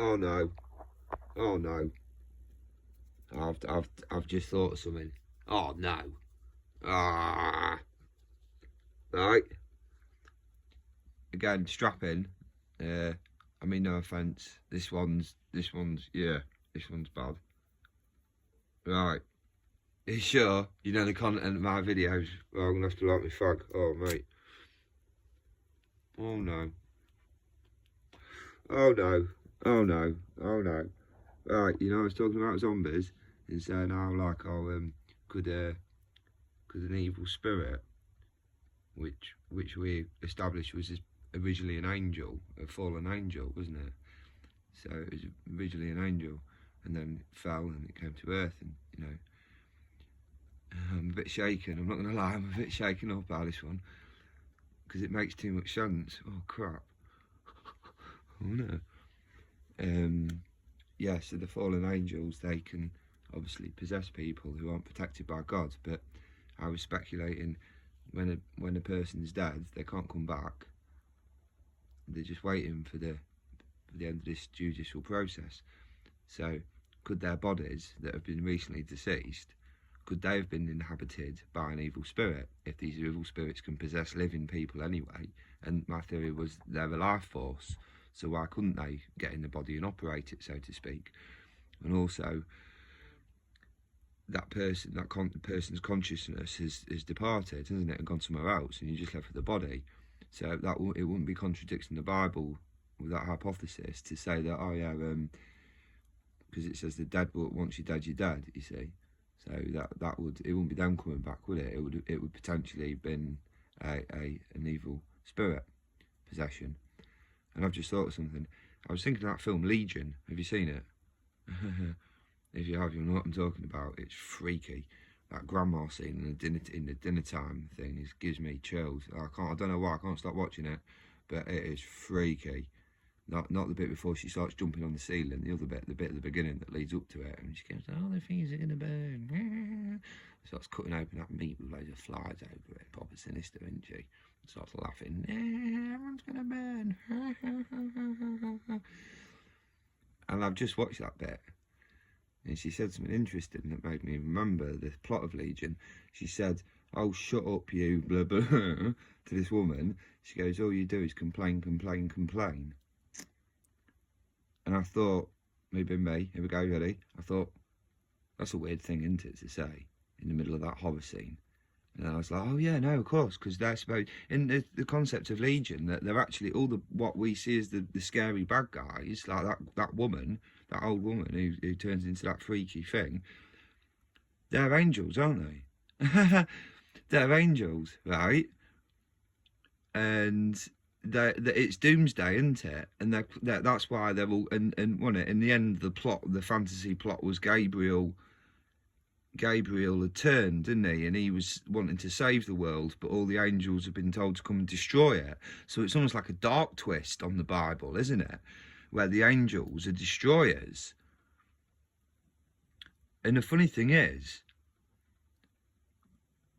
Oh no. Oh no. I've just thought of something. Oh no. Ah. Right. Again, strapping. I mean, no offence. This one's yeah. This one's bad. Right. Are you sure? You know the content of my videos? Well, I'm gonna have to light my fag. Oh mate. Oh no. Oh no. Oh no. Oh no. Right. You know I was talking about zombies and saying how like could an evil spirit, which we established was originally an angel, a fallen angel, wasn't it? So it was originally an angel, and then it fell and it came to earth, and you know, I'm a bit shaken. I'm not gonna lie, I'm a bit shaken up by this one because it makes too much sense. Oh crap! Oh no. Yeah. So the fallen angels, they can obviously possess people who aren't protected by God, but I was speculating when a person's dead, they can't come back. They're just waiting for the end of this judicial process. So could their bodies that have been recently deceased, could they have been inhabited by an evil spirit? If these evil spirits can possess living people anyway, and my theory was they're a life force, so why couldn't they get in the body and operate it, so to speak? And also, that person's consciousness has departed, hasn't it, and gone somewhere else, and you're just left with the body. So it wouldn't be contradicting the Bible with that hypothesis to say that, oh yeah, because it says the dead, once you're dead, you're dead. You see, so it wouldn't be them coming back, would it? It would potentially have been an evil spirit possession. And I've just thought of something. I was thinking of that film Legion. Have you seen it? If you have, you'll know what I'm talking about. It's freaky. That grandma scene in the dinner time thing gives me chills. I don't know why I can't stop watching it, but it is freaky. Not the bit before she starts jumping on the ceiling. The other bit, the bit at the beginning that leads up to it, and she goes, "Oh, the things are gonna burn." Starts cutting open that meat with loads of flies over it. Proper sinister, isn't she? Starts laughing. Everyone's gonna burn. And I've just watched that bit. And she said something interesting that made me remember the plot of Legion. She said, "Oh, shut up, you blah blah," to this woman. She goes, "All you do is complain, complain, complain." And I thought, maybe me, here we go, ready? I thought, that's a weird thing, isn't it, to say in the middle of that horror scene? And I was like, oh yeah, no, of course, because they're supposed, in the concept of Legion, that they're actually all what we see as the scary bad guys, like that woman, that old woman who turns into that freaky thing. They're angels, aren't they? They're angels, right? And it's doomsday, isn't it? And that's why they're all, and in the end, the plot, the fantasy plot, was Gabriel had turned, didn't he? And he was wanting to save the world, but all the angels have been told to come and destroy it. So it's almost like a dark twist on the Bible, isn't it? Where the angels are destroyers. And the funny thing is,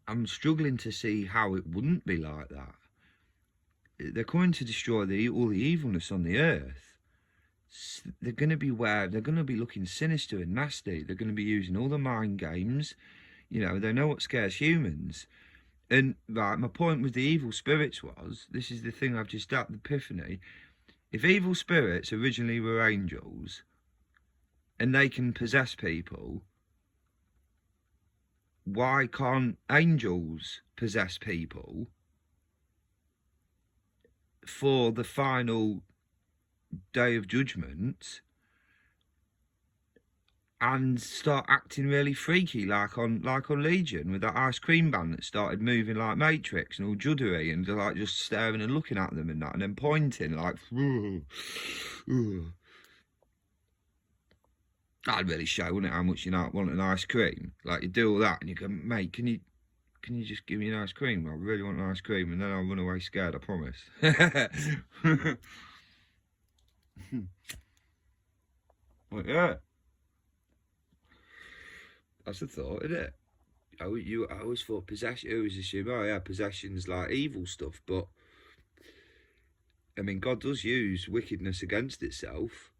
I'm struggling to see how it wouldn't be like that. They're coming to destroy all the evilness on the earth. They're going to be looking sinister and nasty. They're going to be using all the mind games. You know, they know what scares humans. And right, my point with the evil spirits was, this is the thing I've just had the epiphany. If evil spirits originally were angels and they can possess people, why can't angels possess people for the final day of judgment and start acting really freaky, like on Legion, with that ice cream van that started moving like Matrix and all juddery and like just staring and looking at them and that, and then pointing like, that'd really show, wouldn't it, how much you want an ice cream? Like, you do all that and you go, mate, can you just give me an ice cream? I really want an ice cream, and then I'll run away scared, I promise. Well, yeah. That's the thought, isn't it? I always thought possession, I always assume, oh yeah, possession's like evil stuff, but I mean, God does use wickedness against itself.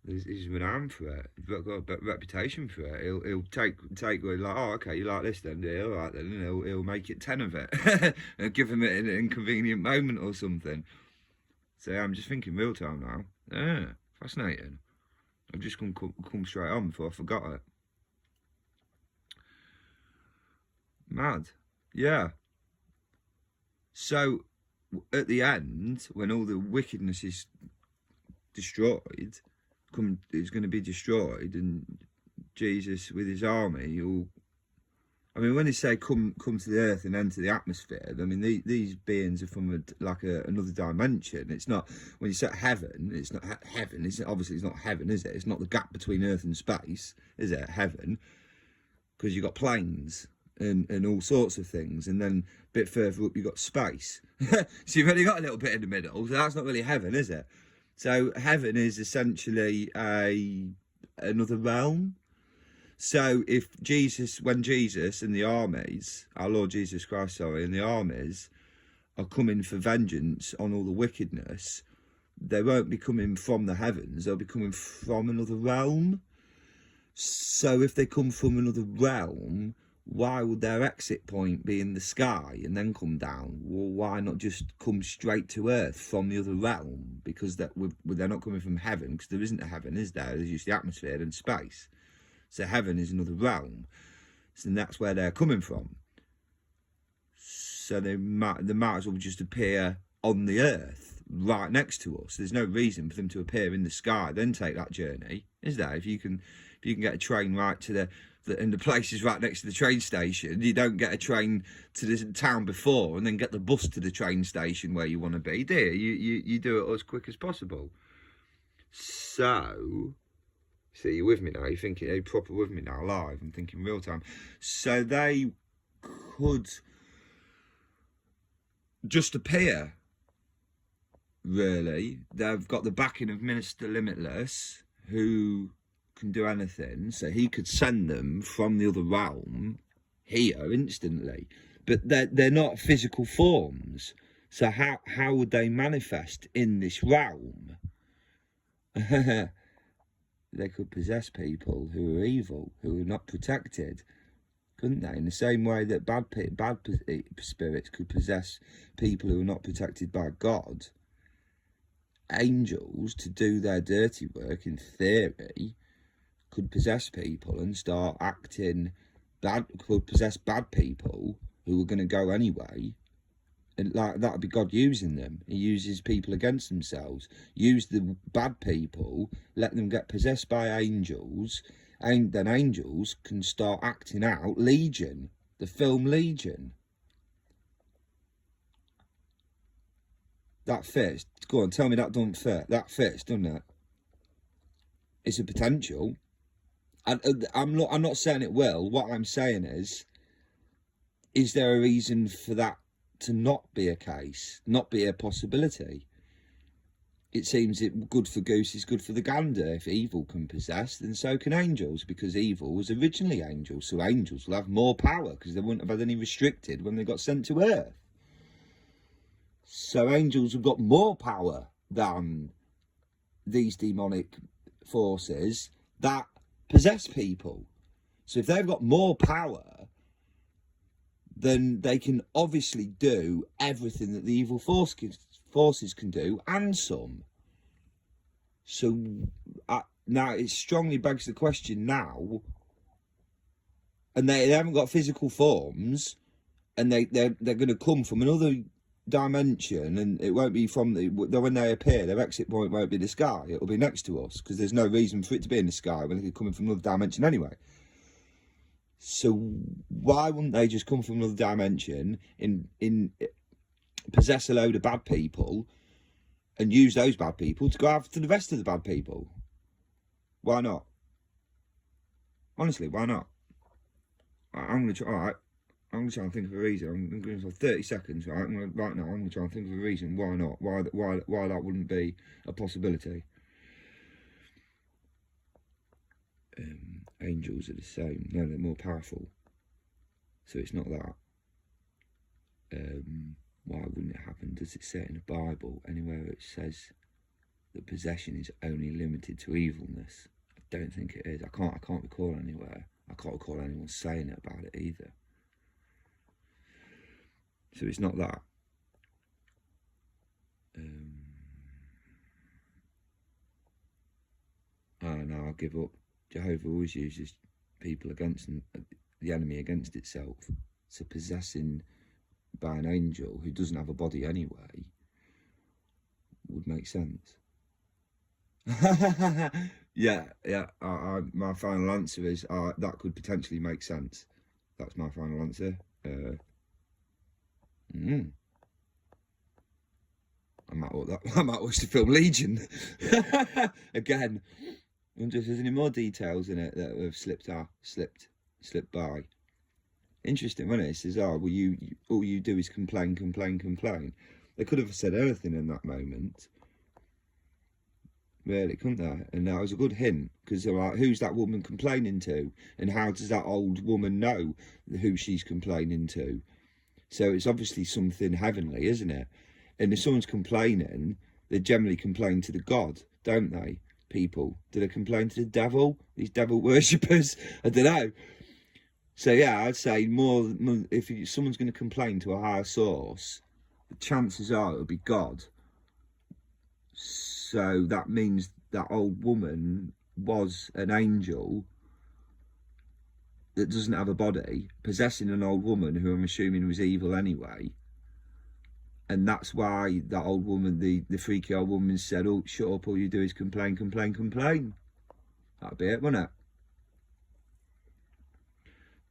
He's renowned for it. He's got a reputation for it. He'll take like, oh, okay, you like this then, do you? All right then, and he'll make it 10 of it, and give him it in an inconvenient moment or something. So I'm just thinking real time now. Yeah, fascinating. I've just come straight on before I forgot it. Mad, yeah. So at the end, when all the wickedness is destroyed, is going to be destroyed, and Jesus with his army will. I mean, when they say come to the earth and enter the atmosphere, I mean these beings are from another dimension. It's not, when you say heaven, it's not heaven. Obviously it's not heaven, is it? It's not the gap between earth and space, is it? Heaven, because you've got planes and all sorts of things, and then a bit further up you've got space. So you've only got a little bit in the middle, so that's not really heaven, is it? So heaven is essentially another realm. So when Jesus and the armies, our Lord Jesus Christ, and the armies are coming for vengeance on all the wickedness, they won't be coming from the heavens, they'll be coming from another realm. So if they come from another realm, why would their exit point be in the sky and then come down? Well, why not just come straight to earth from the other realm? Because they're not coming from heaven, because there isn't a heaven, is there? There's just the atmosphere and space. So heaven is another realm, so that's where they're coming from. So they might as well just appear on the earth, right next to us. There's no reason for them to appear in the sky, then take that journey, is there? If you can get a train right to and the place is right next to the train station, you don't get a train to the town before and then get the bus to the train station where you want to be, do you? You do it as quick as possible. So. See, you're with me now. You're thinking, you're proper with me now, live. I'm thinking real time. So they could just appear, really. They've got the backing of Minister Limitless, who can do anything. So he could send them from the other realm here instantly. But they're not physical forms. So how would they manifest in this realm? They could possess people who are evil, who are not protected, couldn't they? In the same way that bad spirits could possess people who are not protected by God, angels, to do their dirty work, in theory, could possess people and start acting bad, could possess bad people who are going to go anyway. And like that would be God using them. He uses people against themselves. Use the bad people, let them get possessed by angels, and then angels can start acting out Legion, the film Legion. That fits. Go on, tell me that don't fit. That fits, doesn't it? It's a potential. I'm not saying it will. What I'm saying is there a reason for that to not be a case, not be a possibility? It seems that good for goose is good for the gander. If evil can possess, then so can angels, because evil was originally angels. So angels will have more power because they wouldn't have had any restricted when they got sent to earth. So angels have got more power than these demonic forces that possess people. So if they've got more power, then they can obviously do everything that the evil forces can do, and some. So now it strongly begs the question now, and they haven't got physical forms, and they're going to come from another dimension, and it won't be from when they appear, their exit point won't be the sky, it'll be next to us, because there's no reason for it to be in the sky when they're coming from another dimension anyway. So why wouldn't they just come from another dimension, in possess a load of bad people, and use those bad people to go after the rest of the bad people? Why not? Honestly, why not? I'm going to try. All right, I'm going to try and think of a reason. I'm going to 30 seconds. Right, right now, I'm going to try and think of a reason why not. Why that wouldn't be a possibility. Angels are the same. No, they're more powerful. So it's not that. Why wouldn't it happen? Does it say it in the Bible anywhere it says that possession is only limited to evilness. I don't think it is. I can't recall anywhere. I can't recall anyone saying it about it either. So it's not that. No, I'll give up. Jehovah always uses people against the enemy against itself. So possessing by an angel who doesn't have a body anyway would make sense. yeah. My final answer is that could potentially make sense. That's my final answer. I might watch the film Legion again. I wonder if there's any more details in it that have slipped by. Interesting, wasn't it? It says, "Oh, well, all you do is complain." They could have said anything in that moment, really, couldn't they? And that was a good hint, because they're like, "Who's that woman complaining to? And how does that old woman know who she's complaining to?" So it's obviously something heavenly, isn't it? And if someone's complaining, they generally complain to the God, don't they? People, do they complain to the devil? These devil worshippers? I don't know. So yeah, I'd say more if someone's going to complain to a higher source, the chances are it'll be God. So that means that old woman was an angel that doesn't have a body, possessing an old woman who I'm assuming was evil anyway. And that's why that old woman, the freaky old woman, said, "Oh, shut up, all you do is complain." That'd be it, wouldn't it?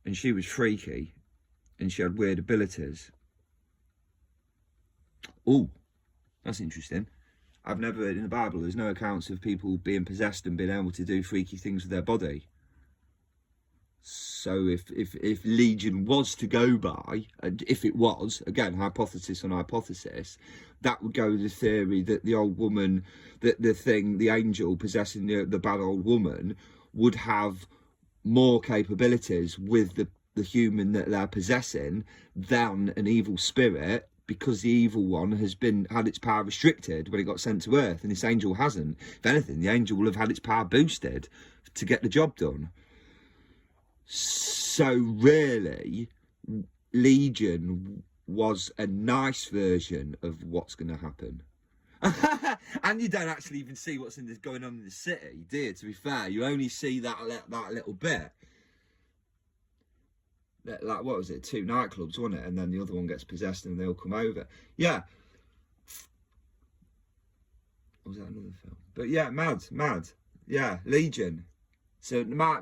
And she was freaky, and she had weird abilities. Oh, that's interesting. I've never, in the Bible, there's no accounts of people being possessed and being able to do freaky things with their body. So if Legion was to go by, and if it was, again, hypothesis on hypothesis, that would go with the theory that the old woman, the angel possessing the bad old woman, would have more capabilities with the human that they're possessing than an evil spirit, because the evil one had its power restricted when it got sent to Earth, and this angel hasn't. If anything, the angel will have had its power boosted to get the job done. So really, Legion was a nice version of what's going to happen. And you don't actually even see what's going on in the city, do you? To be fair, you only see that little bit. Like, what was it? 2 nightclubs, wasn't it? And then the other one gets possessed and they all come over. Yeah. Or was that another film? But yeah, mad. Yeah, Legion. So my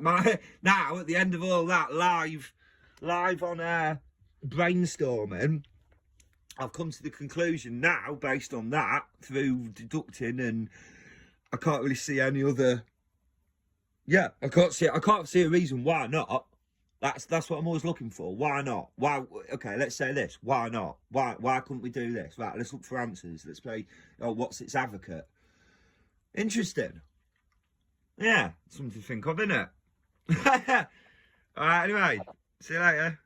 now at the end of all that live on air brainstorming, I've come to the conclusion now, based on that, through deducting, and I can't really see any other. Yeah, I can't see a reason why not. That's what I'm always looking for. Why not? Why? Okay, let's say this. Why not? Why couldn't we do this? Right, let's look for answers. Let's play. Oh, what's its advocate? Interesting. Yeah, something to think of, isn't it? All right, anyway, see you later.